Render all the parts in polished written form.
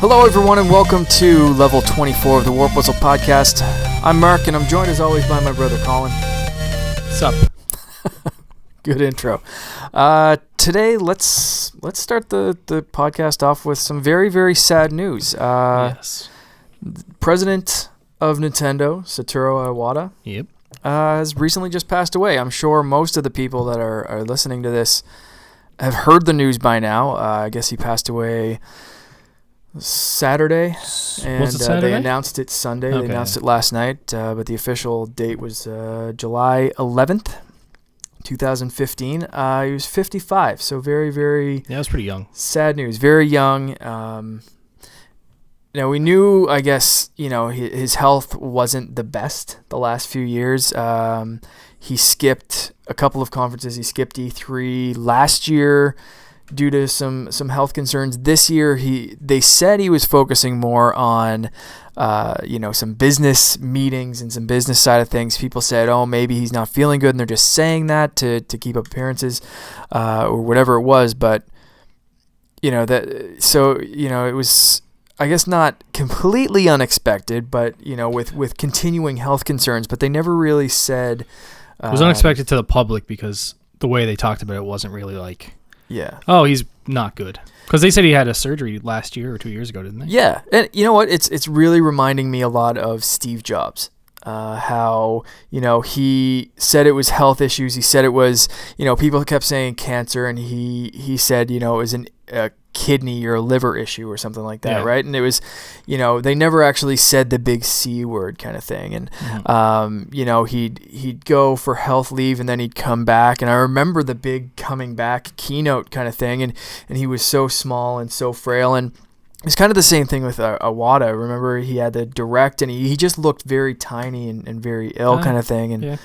Hello, everyone, and welcome to Level 24 of the Warp Whistle Podcast. I'm Mark, and I'm joined, as always, by my brother, Colin. What's up? Good intro. Today, let's start the podcast off with some very, very sad news. Yes. President of Nintendo, Satoru Iwata, Yep. has recently just passed away. I'm sure most of the people that are listening to this have heard the news by now. I guess he passed away Saturday, and Was it Saturday? they announced it Sunday. Okay. They announced it last night, but the official date was July 11th, 2015. He was 55, so very, very Yeah, it was pretty young. sad news. Very young. We knew, I guess, his health wasn't the best the last few years. He skipped a couple of conferences. He skipped E3 last year due to some health concerns. This year, they said he was focusing more on, some business meetings and some business side of things. People said, oh, maybe he's not feeling good, and they're just saying that to keep up appearances, or whatever it was. But, it was, I guess, not completely unexpected, but, with continuing health concerns. But they never really said... It was unexpected to the public because the way they talked about it wasn't really like... Yeah. Oh, he's not good. Because they said he had a surgery last year or 2 years ago, didn't they? Yeah. And you know what? It's really reminding me a lot of Steve Jobs. How, he said it was health issues. He said it was, people kept saying cancer, and he said, it was a kidney or a liver issue or something like that, Yeah. right? And it was, they never actually said the big C word kind of thing. And, he'd go for health leave, and then he'd come back. And I remember the big coming back keynote kind of thing. And he was so small and so frail. And it's kind of the same thing with Iwata. Remember, he had the direct, and he just looked very tiny and very ill kind of thing. And Yeah.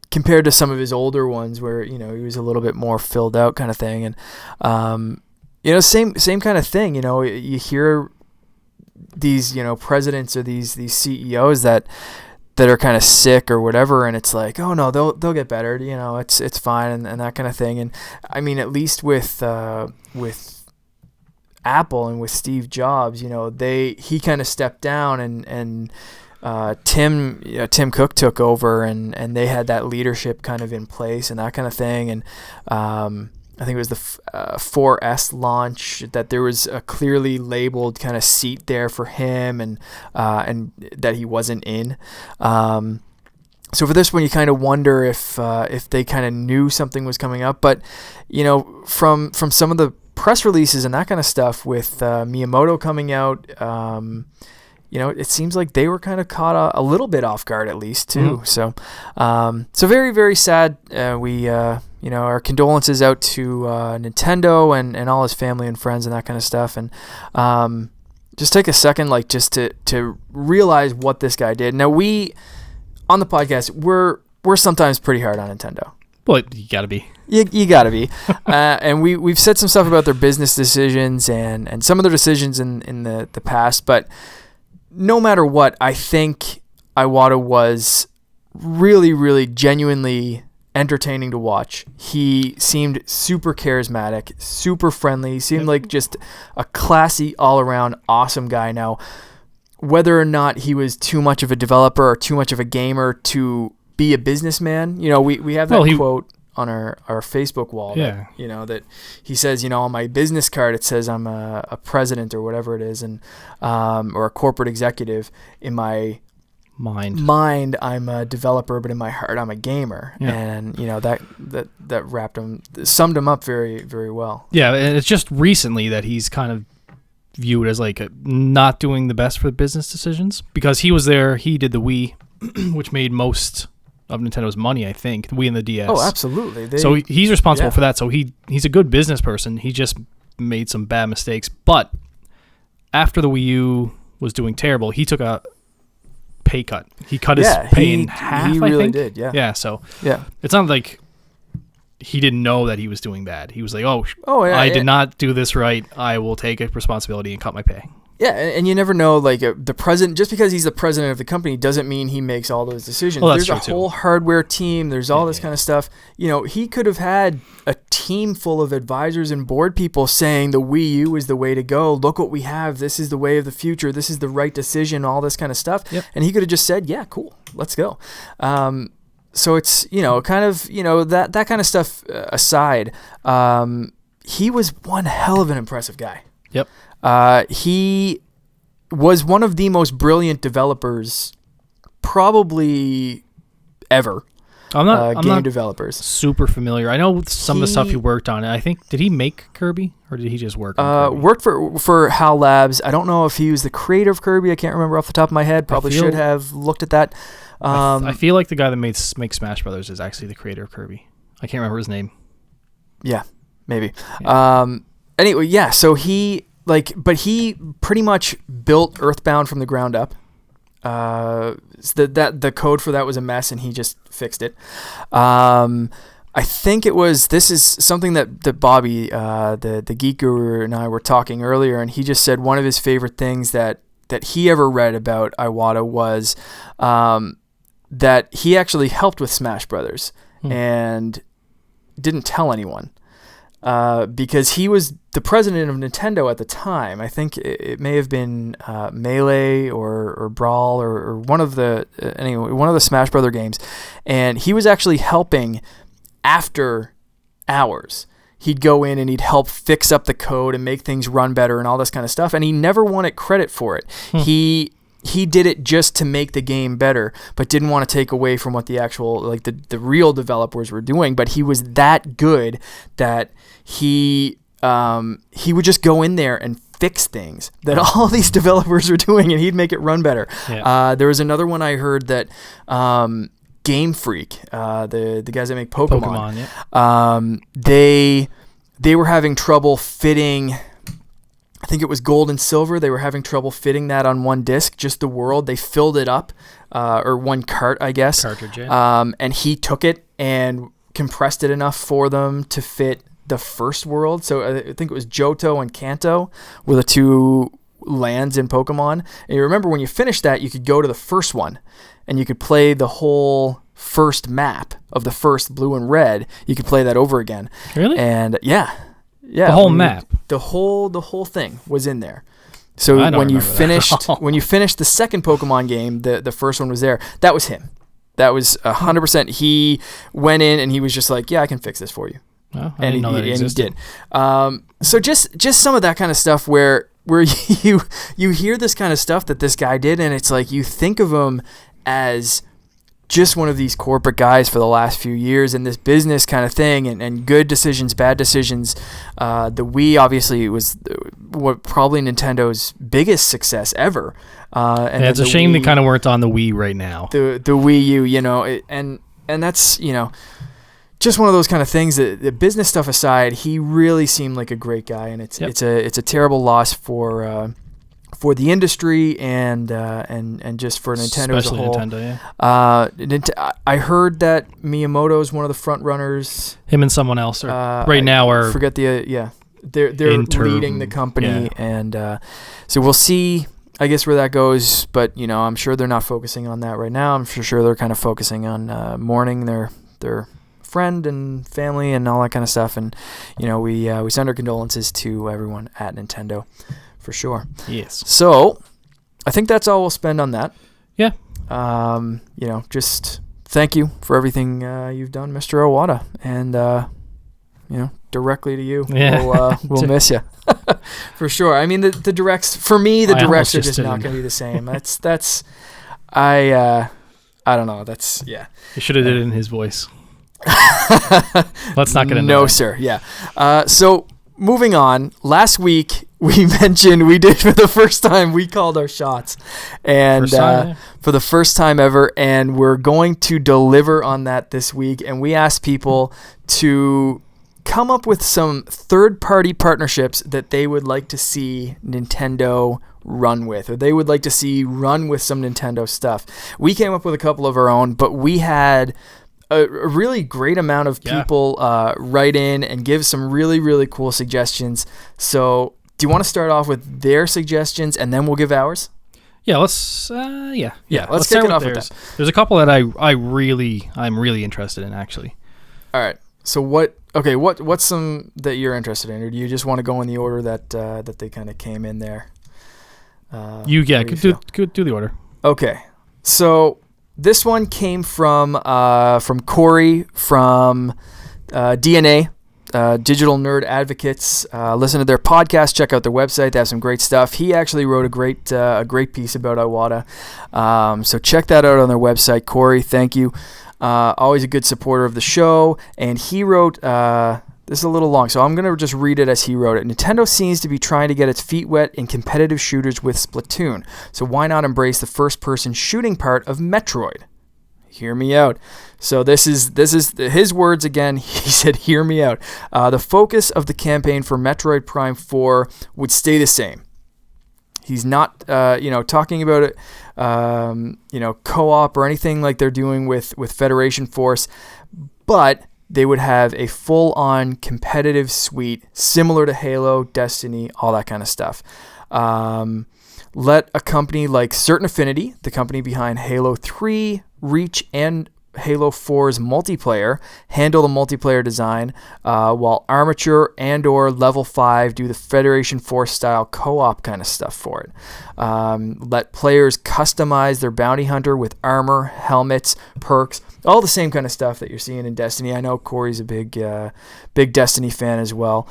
Compared to some of his older ones where, he was a little bit more filled out kind of thing. And, same kind of thing. You hear these, presidents or these CEOs that are kind of sick or whatever, and it's like, oh no, they'll get better. It's fine and that kind of thing. And I mean, at least with Apple and with Steve Jobs, he kind of stepped down and Tim Cook took over, and they had that leadership kind of in place and that kind of thing. And I think it was the 4S launch that there was a clearly labeled kind of seat there for him, and that he wasn't in. So for this one, you kind of wonder if they kind of knew something was coming up. But from some of the press releases and that kind of stuff with Miyamoto coming out, it seems like they were kind of caught a little bit off guard, at least too. Mm-hmm. So very, very sad. Our condolences out to Nintendo and all his family and friends and that kind of stuff. And just take a second, just to realize what this guy did. Now, we on the podcast, we're sometimes pretty hard on Nintendo. Well, you got to be. You got to be. And we've said some stuff about their business decisions and some of their decisions in the past. But no matter what, I think Iwata was really, really genuinely entertaining to watch. He seemed super charismatic, super friendly. He seemed like just a classy, all-around awesome guy. Now, whether or not he was too much of a developer or too much of a gamer to be a businessman, we have that quote on our Facebook wall. Yeah. That he says, on my business card it says I'm a president or whatever it is, and or a corporate executive. In my mind I'm a developer, but in my heart I'm a gamer. Yeah. And that summed him up very, very well. Yeah, and it's just recently that he's kind of viewed as not doing the best for business decisions, because he was there. He did the Wii, which made most of Nintendo's money, I think. The Wii and the DS. Oh, absolutely. So he's responsible for that. So he's a good business person. He just made some bad mistakes. But after the Wii U was doing terrible, he took a pay cut. He cut his pay in half, He I really think. did, yeah. Yeah, so yeah. It's not like he didn't know that he was doing bad. He was like, I did not do this right. I will take responsibility and cut my pay. Yeah, and you never know, like, the president, just because he's the president of the company doesn't mean he makes all those decisions. Well, that's there's a whole hardware team, there's all this kind of stuff. You know, he could have had a team full of advisors and board people saying the Wii U is the way to go. Look what we have. This is the way of the future. This is the right decision, all this kind of stuff. Yep. And he could have just said, yeah, cool, let's go. So it's, you know, kind of, you know, that kind of stuff aside, he was one hell of an impressive guy. Yep. He was one of the most brilliant developers probably ever. I'm not developers. Super familiar. I know some of the stuff he worked on. I think, did he make Kirby or did he just work on Kirby? Worked for HAL Labs. I don't know if he was the creator of Kirby. I can't remember off the top of my head. Probably should have looked at that. I feel like the guy that makes Smash Brothers is actually the creator of Kirby. I can't remember his name. Yeah, maybe. Yeah. Anyway, yeah. So but he pretty much built Earthbound from the ground up. The code for that was a mess, and he just fixed it. I think this is something that Bobby, the Geek Guru, and I were talking earlier, and he just said one of his favorite things that he ever read about Iwata was that he actually helped with Smash Brothers and didn't tell anyone. Because he was the president of Nintendo at the time. I think it may have been Melee or Brawl or one of the Smash Brother games, and he was actually helping after hours. He'd go in and he'd help fix up the code and make things run better and all this kind of stuff, and he never wanted credit for it. He did it just to make the game better, but didn't want to take away from what the actual, like the real developers were doing. But he was that good that he would just go in there and fix things that all these developers were doing, and he'd make it run better. Yeah. There was another one I heard that Game Freak, the guys that make Pokemon, they were having trouble fitting. I think it was Gold and Silver. They were having trouble fitting that on one disc, just the world. They filled it up, or one cart, I guess. Cartridge, yeah. And he took it and compressed it enough for them to fit the first world. So I think it was Johto and Kanto were the two lands in Pokemon. And you remember when you finished that, you could go to the first one, and you could play the whole first map of the first Blue and Red. You could play that over again. Really? And yeah. The whole map. The whole thing was in there. So when you finished the second Pokemon game, the first one was there. That was him. That was 100%. He went in and he was just like, "Yeah, I can fix this for you." Oh, I didn't know that existed. And he did. So just some of that kind of stuff where you hear this kind of stuff that this guy did, and it's like you think of him as just one of these corporate guys for the last few years in this business kind of thing, and good decisions, bad decisions. The Wii obviously was what probably Nintendo's biggest success ever. And it's a shame they kind of weren't on the Wii right now. The Wii U, you know, and that's, you know, just one of those kind of things. That the business stuff aside, he really seemed like a great guy, and it's a terrible loss for the industry and just for Nintendo as a whole. Nintendo, yeah. I heard that Miyamoto is one of the front runners. Him and someone else right now are forget the they're leading the company, and so we'll see. I guess where that goes, but you know, I'm sure they're not focusing on that right now. I'm sure they're kind of focusing on mourning their friend and family and all that kind of stuff. And you know, we send our condolences to everyone at Nintendo. For sure. Yes. So, I think that's all we'll spend on that. Yeah. You know, just thank you for everything you've done, Mr. Iwata, and you know, directly to you. Yeah. We'll miss you for sure. I mean, the directs for me, the directs are just not going to be the same. That's I don't know. That's yeah. You should have did it in his voice. Let's not get into no, that. sir. Yeah. So moving on. Last week we mentioned we did for the first time. We called our shots, and for the first time ever, and we're going to deliver on that this week. And we asked people to come up with some third-party partnerships that they would like to see Nintendo run with, or they would like to see run with some Nintendo stuff. We came up with a couple of our own, but we had a really great amount of people write in and give some really, really cool suggestions. So Do you want to start off with their suggestions and then we'll give ours? Yeah, let's let's kick it off with that. There's a couple that I'm really interested in, actually. All right. So what's some that you're interested in, or do you just want to go in the order that they kind of came in there? Do the order. Okay. So this one came from Corey from DNA. Digital Nerd Advocates. Listen to their podcast. Check out their website. They have some great stuff. He actually wrote a great piece about Iwata. So check that out on their website. Corey, thank you. Always a good supporter of the show. And he wrote, this is a little long, so I'm going to just read it as he wrote it. Nintendo seems to be trying to get its feet wet in competitive shooters with Splatoon. So why not embrace the first-person shooting part of Metroid? Hear me out. So this is his words again. He said, hear me out. The focus of the campaign for Metroid Prime 4 would stay the same. He's not, talking about it, co-op or anything like they're doing with Federation Force, but they would have a full-on competitive suite similar to Halo, Destiny, all that kind of stuff. Let a company like Certain Affinity, the company behind Halo 3, Reach, and Halo 4's multiplayer, handle the multiplayer design, while Armature and or Level 5 do the Federation Force style co-op kind of stuff for it. Let players customize their bounty hunter with armor, helmets, perks, all the same kind of stuff that you're seeing in Destiny. I know Corey's a big Destiny fan as well.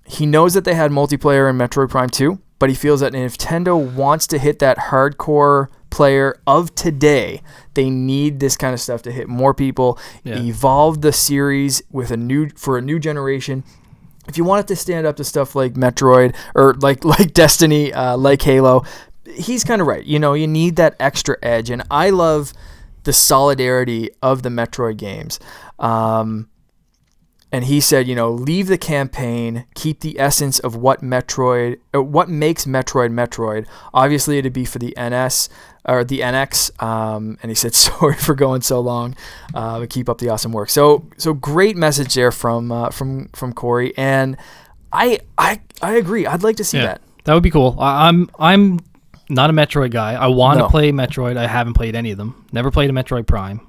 He knows that they had multiplayer in Metroid Prime 2, but he feels that Nintendo wants to hit that hardcore player of today. They need this kind of stuff to hit more people, evolve the series with for a new generation. If you want it to stand up to stuff like Metroid or like Destiny, like Halo, he's kind of right. You need that extra edge, and I love the solidarity of the Metroid games. And he said, leave the campaign, keep the essence of what makes Metroid. Obviously, it'd be for the NS or the NX. And he said, sorry for going so long, but keep up the awesome work. So great message there from Corey, and I agree. I'd like to see that. That would be cool. I'm not a Metroid guy. I want to play Metroid. I haven't played any of them. Never played a Metroid Prime.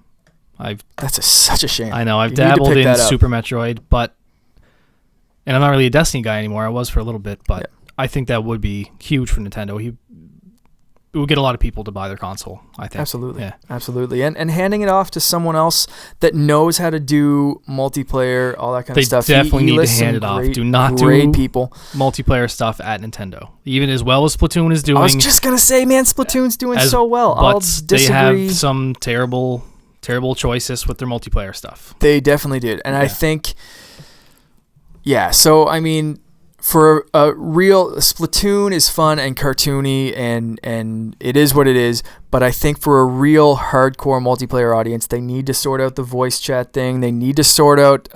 That's such a shame. I know. I've dabbled in Super Metroid, and I'm not really a Destiny guy anymore. I was for a little bit, but I think that would be huge for Nintendo. It would get a lot of people to buy their console, I think. Absolutely. Yeah. Absolutely. And handing it off to someone else that knows how to do multiplayer, all that kind of stuff. They definitely need to hand it off. Do not do multiplayer stuff at Nintendo. Even as well as Splatoon is doing. I was just going to say, man, Splatoon's doing so well. I'll disagree. They have some terrible choices with their multiplayer stuff. They definitely did. And I think, so, I mean, for a real, Splatoon is fun and cartoony, and it is what it is, but I think for a real hardcore multiplayer audience, they need to sort out the voice chat thing. They need to sort out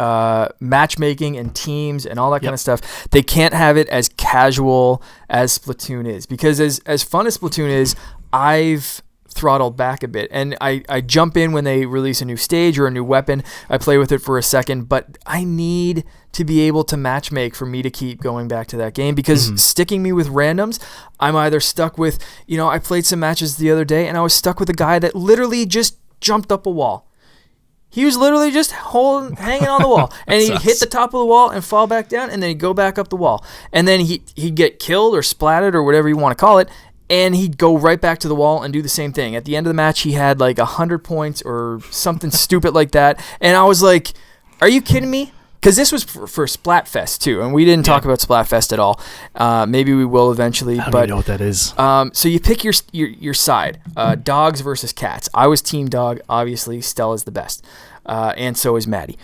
matchmaking and teams and all that kind of stuff. They can't have it as casual as Splatoon is, because as fun as Splatoon is, I've throttled back a bit, and I jump in when they release a new stage or a new weapon. I play with it for a second, but I need to be able to matchmake for me to keep going back to that game, because sticking me with randoms, I'm either stuck with, I played some matches the other day and I was stuck with a guy that literally just jumped up a wall. He was literally just hanging on the wall, and he'd hit the top of the wall and fall back down, and then he'd go back up the wall, and then he'd get killed or splatted or whatever you want to call it, and he'd go right back to the wall and do the same thing. At the end of the match, he had like 100 points or something stupid like that. And I was like, are you kidding me? Because this was for Splatfest too, and we didn't talk about Splatfest at all. Maybe we will eventually. I don't even know what that is. So you pick your side, dogs versus cats. I was team dog. Obviously, Stella's the best, and so is Maddie.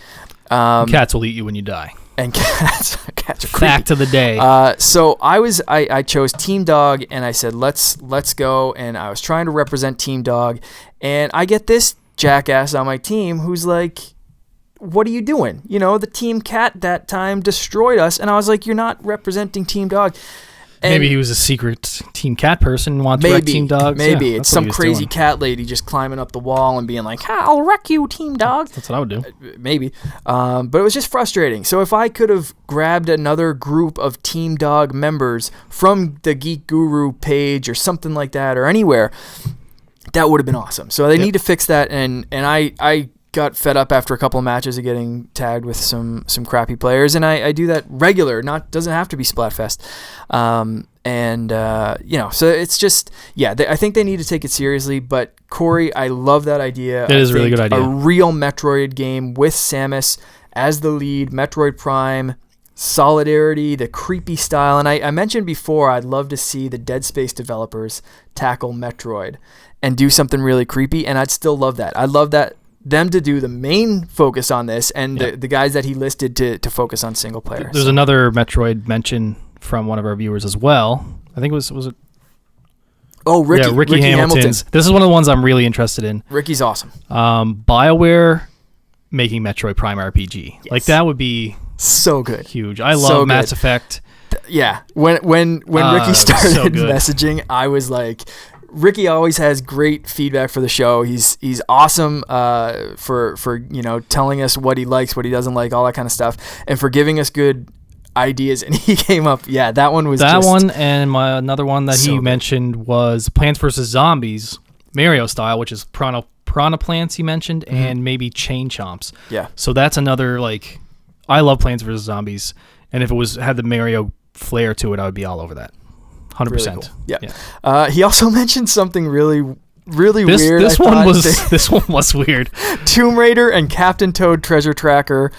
Cats will eat you when you die. And cats are creepy. Fact of the day. So I chose Team Dog, and I said let's go, and I was trying to represent Team Dog, and I get this jackass on my team who's like, what are you doing? The Team Cat that time destroyed us, and I was like, you're not representing Team Dog. maybe he was a secret Team Cat person and wanted to wreck Team Dogs. Maybe Yeah, it's some crazy cat lady just climbing up the wall and being like, I'll wreck you, Team Dogs. That's what I would do. Maybe. But it was just frustrating. So if I could have grabbed another group of Team Dog members from the Geek Guru page or something like that or anywhere, that would have been awesome. So they need to fix that. And I got fed up after a couple of matches of getting tagged with some crappy players, and I do that regular. Doesn't have to be Splatfest. So it's just I think they need to take it seriously. But Corey, I love that idea. It is a really good idea. A real Metroid game with Samus as the lead, Metroid Prime. Solidarity, the creepy style, and I mentioned before I'd love to see the Dead Space developers tackle Metroid and do something really creepy, and I'd still love that. I'd love them to do the main focus on this, and the guys that he listed to focus on single player. There's another Metroid mention from one of our viewers as well. I think was it? Oh, Ricky Hamilton's. This is one of the ones I'm really interested in. Ricky's awesome. BioWare making Metroid Prime RPG. Yes. Like that would be so good. Huge. I love Mass Effect. When Ricky started messaging, I was like, Ricky always has great feedback for the show. He's awesome for telling us what he likes, what he doesn't like, all that kind of stuff, and for giving us good ideas. And he came up, that one was and another one that he mentioned was Plants vs. Zombies, Mario style, which is Piranha Plants he mentioned, and maybe Chain Chomps. Yeah. So that's another I love Plants vs. Zombies, and if it had the Mario flair to it, I would be all over that. 100%. Really cool. Yeah. He also mentioned something really weird. This one was weird. Tomb Raider and Captain Toad Treasure Tracker.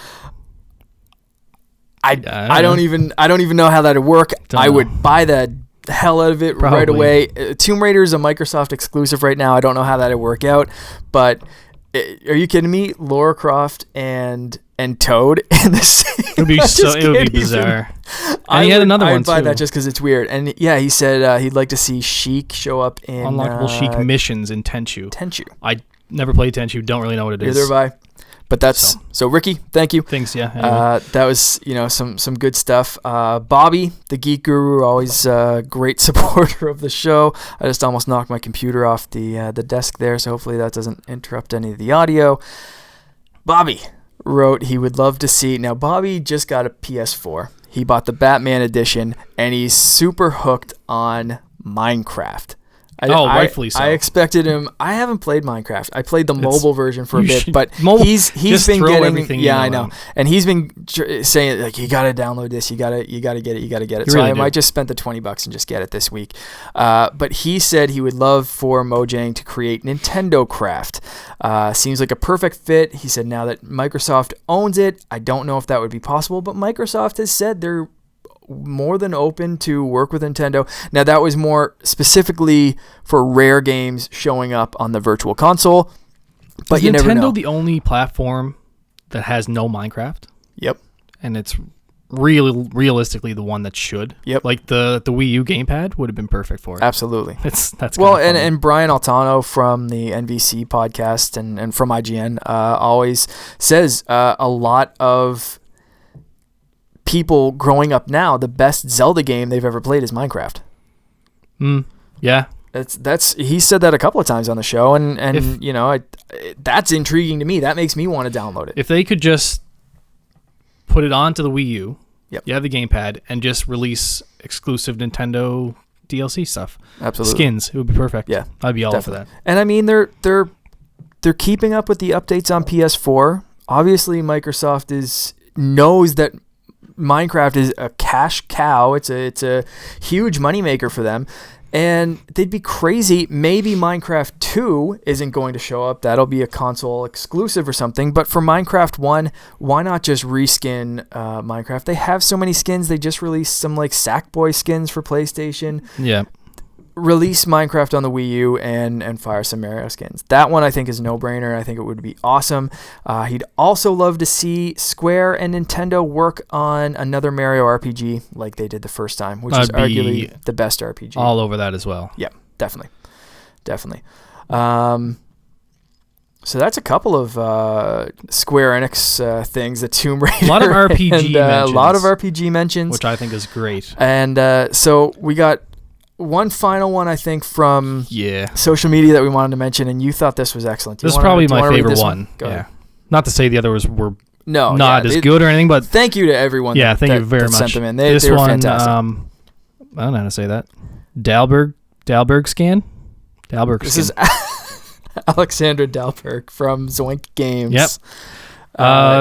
I don't even know how that would work. I would buy the hell out of it right away. Tomb Raider is a Microsoft exclusive right now. I don't know how that would work out, but are you kidding me? Lara Croft and Toad in the same. It would be bizarre. And he had another one too. I'd buy that just because it's weird. And he said he'd like to see Sheik show up in unlockable Sheik missions in Tenchu. I never played Tenchu. Don't really know what it is. Neither have I. But that's so Ricky, thank you. Thanks, yeah. Anyway. That was some good stuff. Bobby, the Geek Guru, always a great supporter of the show. I just almost knocked my computer off the desk there, so hopefully that doesn't interrupt any of the audio. Bobby wrote he would love to see. Now Bobby just got a PS4. He bought the Batman edition, and he's super hooked on Minecraft. Rightfully so. I expected him. I haven't played Minecraft. I played the mobile version for a bit, but he's been getting. I know, and he's been saying you got to download this. You got to get it. So I might just spend the $20 and just get it this week. But he said he would love for Mojang to create Nintendo Craft. Seems like a perfect fit. He said now that Microsoft owns it, I don't know if that would be possible, but Microsoft has said they're more than open to work with Nintendo. Now that was more specifically for rare games showing up on the Virtual Console, but you never know. Nintendo the only platform that has no Minecraft? Yep. And it's realistically the one that should. Yep. Like the Wii U gamepad would have been perfect for it. Absolutely. That's well, and Brian Altano from the NVC podcast and from IGN always says a lot of people growing up now, the best Zelda game they've ever played is Minecraft. Yeah. That's he said that a couple of times on the show, and that's intriguing to me. That makes me want to download it. If they could just put it onto the Wii U, you have the gamepad, and just release exclusive Nintendo DLC stuff. Absolutely. Skins, it would be perfect. Yeah. I'd be all for that. And I mean they're keeping up with the updates on PS4. Obviously Microsoft knows that Minecraft is a cash cow. It's a huge moneymaker for them. And they'd be crazy. Maybe Minecraft 2 isn't going to show up. That'll be a console exclusive or something. But for Minecraft 1, why not just reskin Minecraft? They have so many skins. They just released some Sackboy skins for PlayStation. Yeah. Release Minecraft on the Wii U and fire some Mario skins. That one I think is a no-brainer. I think it would be awesome. He'd also love to see Square and Nintendo work on another Mario RPG like they did the first time, which is arguably the best RPG. All over that as well. Yeah, definitely. So that's a couple of Square Enix things. The Tomb Raider. A lot of RPG mentions. A lot of RPG mentions. Which I think is great. And so we got one final one, I think, from Yeah. social media that we wanted to mention, and you thought this was excellent. This is probably my favorite one. Yeah. Not to say the others were not as good or anything, but thank you to everyone. Yeah, thank you very much. Sent them in. They were fantastic. I don't know how to say that. Dalberg scan. This is Alexandra Dalberg from Zoink Games. Yep.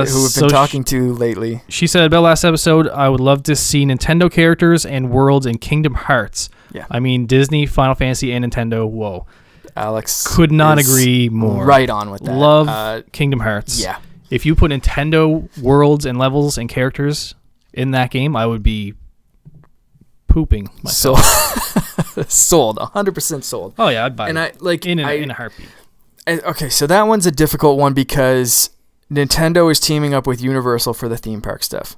Who we've been talking to lately. She said about last episode, I would love to see Nintendo characters and worlds in Kingdom Hearts. Yeah. I mean, Disney, Final Fantasy, and Nintendo. Whoa. Alex could not agree more. Right on with that. Love Kingdom Hearts. Yeah. If you put Nintendo worlds and levels and characters in that game, I would be pooping myself. Sold. 100% sold. Oh yeah, I'd buy it. In a heartbeat. Okay, so that one's a difficult one because Nintendo is teaming up with Universal for the theme park stuff.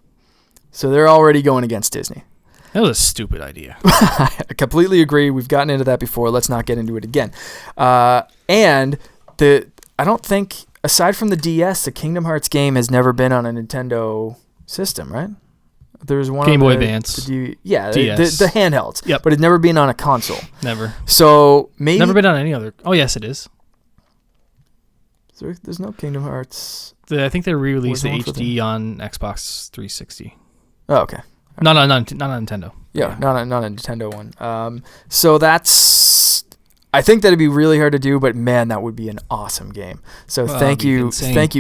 So they're already going against Disney. That was a stupid idea. I completely agree. We've gotten into that before. Let's not get into it again. And I don't think, aside from the DS, the Kingdom Hearts game has never been on a Nintendo system, right? There's one Game Boy Advance. The handhelds. Yep. But it's never been on a console. Never. So maybe never been on any other. Oh yes, it is. There's no Kingdom Hearts. I think they re-released the HD on Xbox 360. Oh, okay. Not on Nintendo. Yeah, not a Nintendo one. So that's. I think that'd be really hard to do, but man, that would be an awesome game. So thank you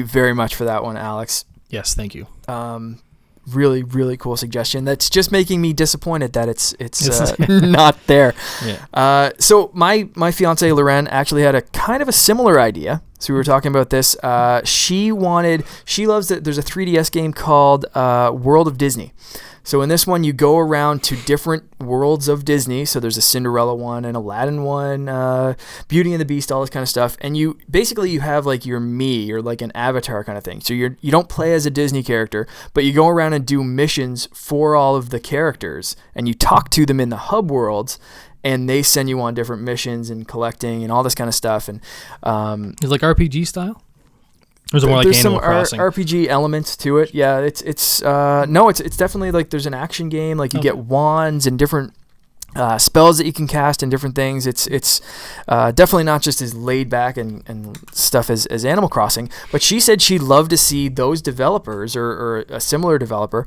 very much for that one, Alex. Yes, thank you. Really, really cool suggestion. That's just making me disappointed that it's not there. Yeah. So my fiance Loren actually had a kind of a similar idea. So we were talking about this. She loves that there's a 3DS game called World of Disney. So in this one, you go around to different worlds of Disney. So there's a Cinderella one, an Aladdin one, Beauty and the Beast, all this kind of stuff. And you have like your me or like an avatar kind of thing. So you don't play as a Disney character, but you go around and do missions for all of the characters, and you talk to them in the hub worlds, and they send you on different missions and collecting and all this kind of stuff. And it's like RPG style. Or is it more like there's Animal some Crossing? RPG elements to it. Yeah, it's definitely like there's an action game. Like you get wands and different spells that you can cast and different things. It's definitely not just as laid back and stuff as Animal Crossing. But she said she'd love to see those developers or a similar developer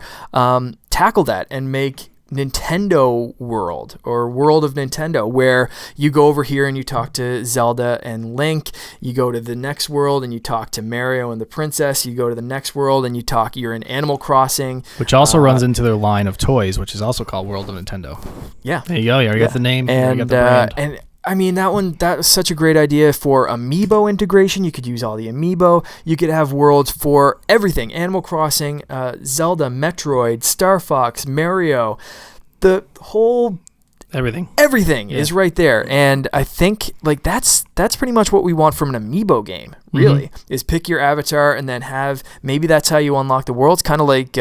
tackle that and make Nintendo World or World of Nintendo, where you go over here and you talk to Zelda and Link. You go to the next world and you talk to Mario and the princess. You go to the next world and you're in Animal Crossing, which also runs into their line of toys, which is also called World of Nintendo. Yeah, there you go. You already got the name and you got the brand. And I mean, that was such a great idea for Amiibo integration. You could use all the Amiibo. You could have worlds for everything. Animal Crossing, Zelda, Metroid, Star Fox, Mario. The whole... Everything is right there. And I think like that's pretty much what we want from an Amiibo game, really, is pick your avatar and then maybe that's how you unlock the worlds, kind of like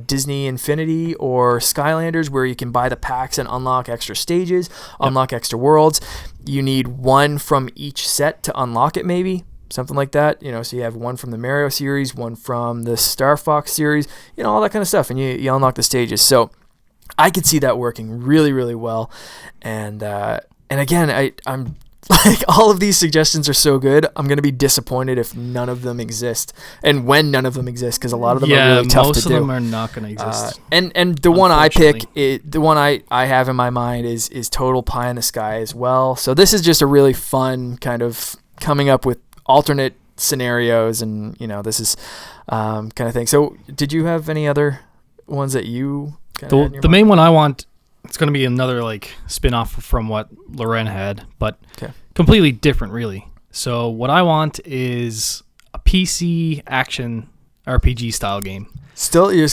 Disney Infinity or Skylanders, where you can buy the packs and unlock extra stages, unlock extra worlds. You need one from each set to unlock it, maybe. Something like that, so you have one from the Mario series, one from the Star Fox series, all that kind of stuff, and you unlock the stages. So I could see that working really, really well. And again, I'm like, all of these suggestions are so good. I'm going to be disappointed if none of them exist, and when none of them exist, because a lot of them are really tough to do. Most of them are not going to exist. And the one I pick, the one I have in my mind is Total Pie in the Sky as well. So this is just a really fun kind of coming up with alternate scenarios, and this is kind of thing. So did you have any other ones that you... The main one I want, it's going to be another like spin-off from what Loren had, but completely different, really. So what I want is a PC action RPG style game. Still, you're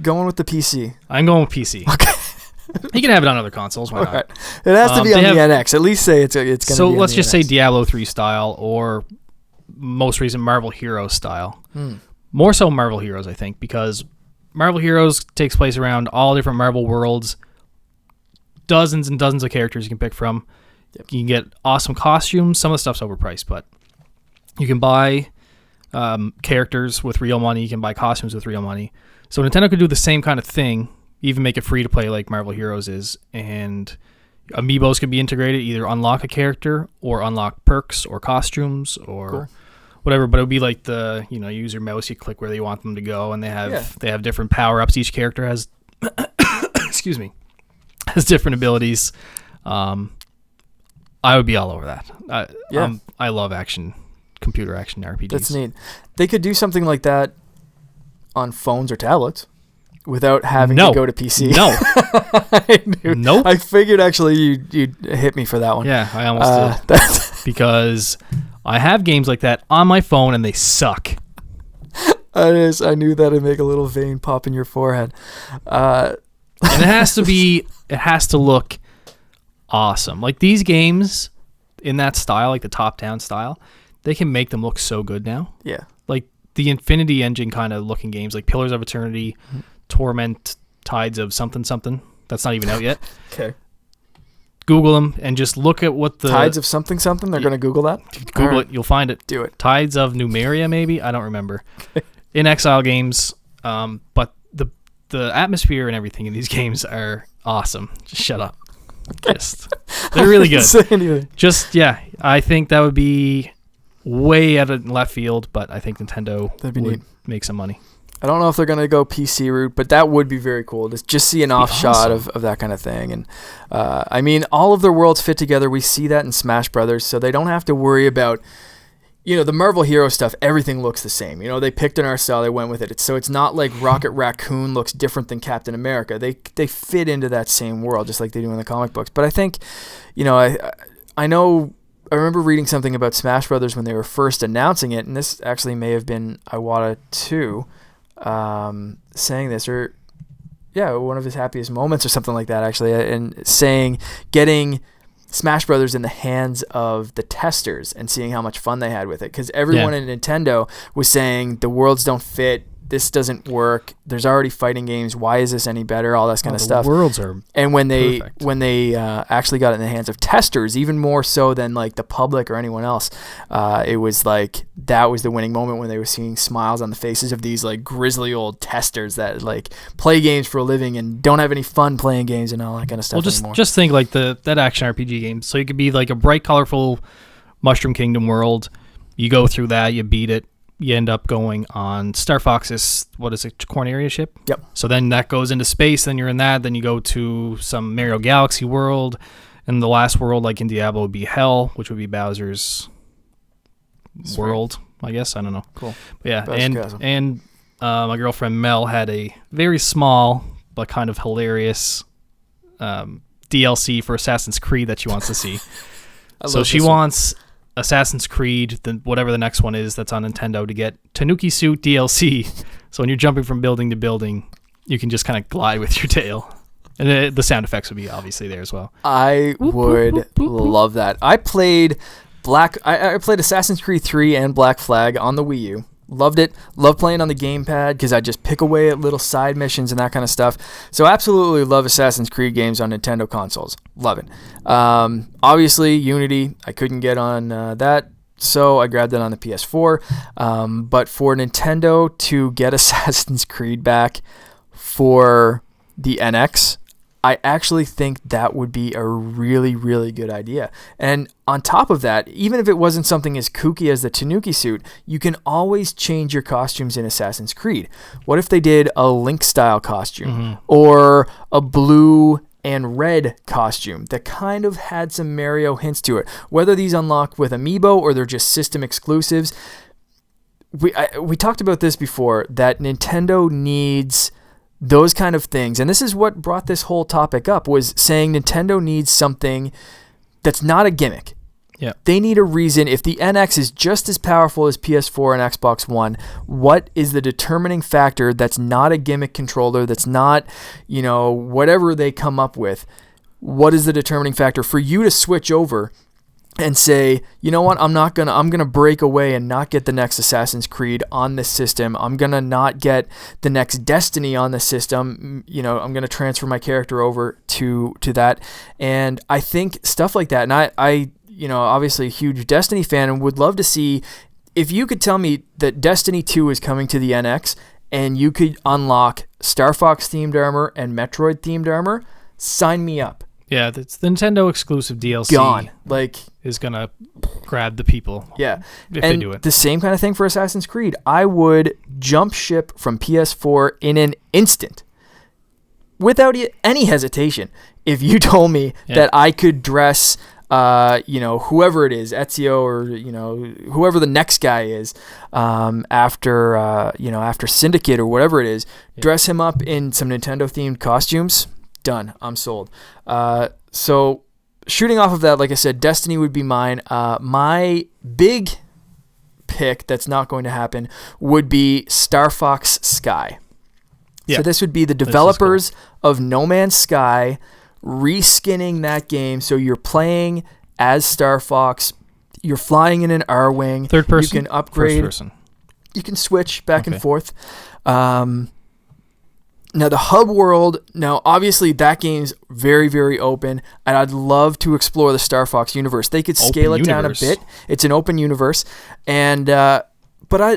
going with the PC. I'm going with PC. Okay. You can have it on other consoles. Why not? Right. It has to be on the NX. At least say it's going to be So on let's the just NX. say Diablo 3 style, or most recent Marvel Heroes style. More so Marvel Heroes, I think, because Marvel Heroes takes place around all different Marvel worlds. Dozens and dozens of characters you can pick from. Yep. You can get awesome costumes. Some of the stuff's overpriced, but You can buy characters with real money. You can buy costumes with real money. So Nintendo could do the same kind of thing, even make it free to play like Marvel Heroes is, and amiibos could be integrated, either unlock a character or unlock perks or costumes or whatever. But it would be like the, you use your mouse, you click where you want them to go, and they have different power ups. Each character has excuse me, has different abilities. I would be all over that. I love computer action RPGs. That's neat. They could do something like that on phones or tablets without having to go to PC. No. Nope. I figured actually you'd hit me for that one. Yeah, I almost did. Because I have games like that on my phone and they suck. I knew that'd make a little vein pop in your forehead. And it has to look awesome. Like these games in that style, like the top-down style, they can make them look so good now. Yeah. Like the Infinity Engine kind of looking games, like Pillars of Eternity, Torment, Tides of something. That's not even out yet. Okay. Google them and just look at what the... Tides of something? They're going to Google that? Google it. You'll find it. Do it. Tides of Numeria, maybe? I don't remember. In Exile games. But the atmosphere and everything in these games are awesome. Just shut up. They're really good. Say anything. I think that would be way out of left field, but I think Nintendo would neat. Make some money. I don't know if they're going to go PC route, but that would be very cool to just see an offshot of that kind of thing. And I mean, all of their worlds fit together. We see that in Smash Brothers, so they don't have to worry about, the Marvel Hero stuff. Everything looks the same. They picked an art style, they went with it. So it's not like Rocket Raccoon looks different than Captain America. They fit into that same world, just like they do in the comic books. But I think, I know... I remember reading something about Smash Brothers when they were first announcing it, and this actually may have been Iwata 2 saying this, or one of his happiest moments or something like that, actually, and saying getting Smash Brothers in the hands of the testers and seeing how much fun they had with it, because everyone in Nintendo was saying the worlds don't fit, this doesn't work, there's already fighting games, why is this any better, all that kind of stuff. The worlds are and when perfect. they actually got it in the hands of testers, even more so than like the public or anyone else, it was like that was the winning moment when they were seeing smiles on the faces of these like grizzly old testers that like play games for a living and don't have any fun playing games and all that kind of stuff anymore. Just think like that action RPG game. So you could be like a bright, colorful Mushroom Kingdom world. You go through that, you beat it. You end up going on Star Fox's, Corneria ship? Yep. So then that goes into space, then you're in that, then you go to some Mario Galaxy world, and the last world, like in Diablo, would be Hell, which would be Bowser's world, I guess. I don't know. Cool. But yeah, and my girlfriend Mel had a very small but kind of hilarious DLC for Assassin's Creed that she wants to see. So she wants... Assassin's Creed, whatever the next one is that's on Nintendo, to get Tanuki Suit DLC. So when you're jumping from building to building, you can just kind of glide with your tail. And the sound effects would be obviously there as well. I would love that. I played I played Assassin's Creed 3 and Black Flag on the Wii U. Loved it. Loved playing on the gamepad because I just pick away at little side missions and that kind of stuff. So absolutely love Assassin's Creed games on Nintendo consoles. Love it. Obviously, Unity, I couldn't get on that, so I grabbed it on the PS4. But for Nintendo to get Assassin's Creed back for the NX, I actually think that would be a really, really good idea. And on top of that, even if it wasn't something as kooky as the Tanuki suit, you can always change your costumes in Assassin's Creed. What if they did a Link-style costume or a blue and red costume that kind of had some Mario hints to it? Whether these unlock with Amiibo or they're just system exclusives. We talked about this before, that Nintendo needs... those kind of things, and this is what brought this whole topic up, was saying Nintendo needs something that's not a gimmick. Yeah. They need a reason. If the NX is just as powerful as PS4 and Xbox One, what is the determining factor that's not a gimmick controller, that's not, whatever they come up with? What is the determining factor for you to switch over and say, you know what, I'm gonna break away and not get the next Assassin's Creed on this system. I'm gonna not get the next Destiny on the system. I'm gonna transfer my character over to that. And I think stuff like that. And I obviously a huge Destiny fan and would love to see if you could tell me that Destiny 2 is coming to the NX and you could unlock Star Fox themed armor and Metroid themed armor, sign me up. Yeah, it's the Nintendo exclusive DLC. Gone. Like, is gonna grab the people. Yeah. If and they do it. The same kind of thing for Assassin's Creed. I would jump ship from PS4 in an instant without any hesitation. If you told me that I could dress whoever it is, Ezio or, whoever the next guy is, after Syndicate or whatever it is, dress him up in some Nintendo themed costumes. Done. I'm sold. So shooting off of that, like I said, Destiny would be mine. My big pick that's not going to happen would be Star Fox Sky. Yeah. So this would be the developers of No Man's Sky reskinning that game. So you're playing as Star Fox. You're flying in an R-Wing. Third person? You can upgrade. First person. You can switch back and forth. Now, the hub world, obviously that game's very, very open, and I'd love to explore the Star Fox universe. They could scale it down a bit. It's an open universe, and but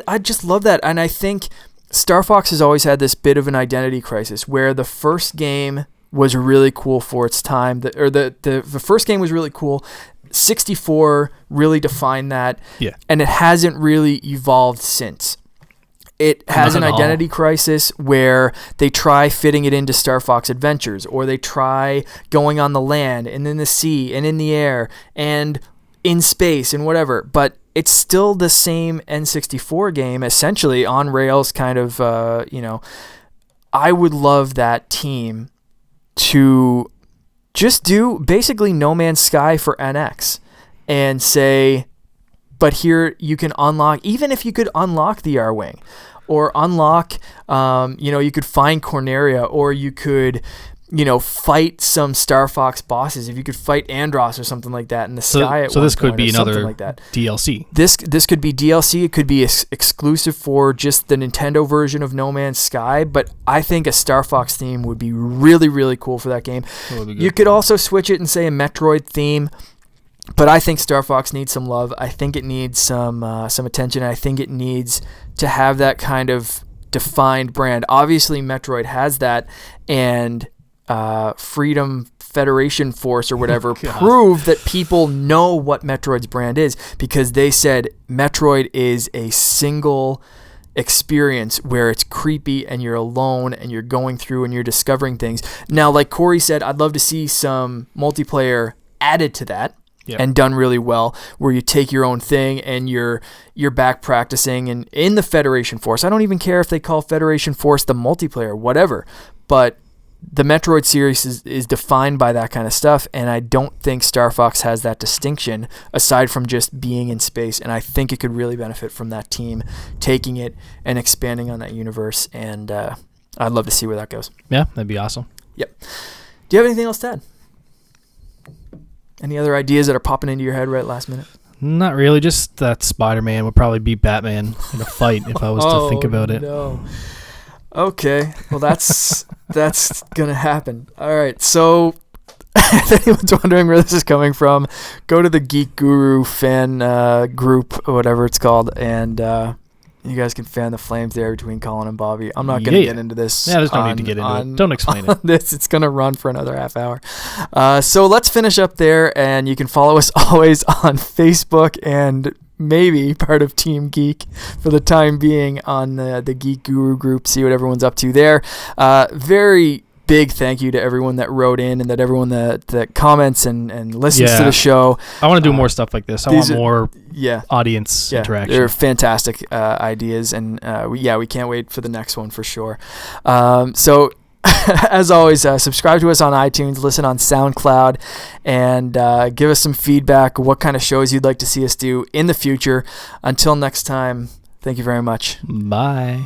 I just love that, and I think Star Fox has always had this bit of an identity crisis, where the first game was really cool for its time, the first game was really cool. 64 really defined that, and it hasn't really evolved since. It has an identity crisis where they try fitting it into Star Fox Adventures, or they try going on the land and in the sea and in the air and in space and whatever. But it's still the same N64 game, essentially on rails kind of, I would love that team to just do basically No Man's Sky for NX and say, but here you can unlock, even if you could unlock the R-Wing or unlock, you could find Corneria, or you could, fight some Star Fox bosses. If you could fight Andross or something like that in the sky. So this could be another like that. DLC. This could be DLC. It could be exclusive for just the Nintendo version of No Man's Sky. But I think a Star Fox theme would be really, really cool for that game. You could also switch it and say a Metroid theme. But I think Star Fox needs some love. I think it needs some attention. I think it needs to have that kind of defined brand. Obviously, Metroid has that, and Freedom Federation Force or whatever prove that people know what Metroid's brand is, because they said Metroid is a single experience where it's creepy and you're alone and you're going through and you're discovering things. Now, like Corey said, I'd love to see some multiplayer added to that. And done really well, where you take your own thing and you're back practicing and in the Federation Force. I don't even care if they call Federation Force the multiplayer, whatever. But the Metroid series is defined by that kind of stuff, and I don't think Star Fox has that distinction aside from just being in space. And I think it could really benefit from that team taking it and expanding on that universe. And I'd love to see where that goes. Yeah, that'd be awesome. Yep. Do you have anything else to add? Any other ideas that are popping into your head right last minute? Not really. Just that Spider-Man would probably beat Batman in a fight if I was to think about it. No. Okay. Well, that's going to happen. All right. So if anyone's wondering where this is coming from, go to the Geek Guru fan group or whatever it's called, and you guys can fan the flames there between Colin and Bobby. I'm not going to get into this. Yeah, there's no need to get into it. Don't explain it. It's going to run for another half hour. So let's finish up there, and you can follow us always on Facebook and maybe part of Team Geek for the time being on the Geek Guru group. See what everyone's up to there. Very big thank you to everyone that wrote in and that everyone that comments and listens to the show. I want to do more stuff like this. I want more audience interaction. They're fantastic ideas, and we can't wait for the next one for sure. So as always, subscribe to us on iTunes, listen on SoundCloud, and give us some feedback, what kind of shows you'd like to see us do in the future. Until next time, thank you very much. Bye.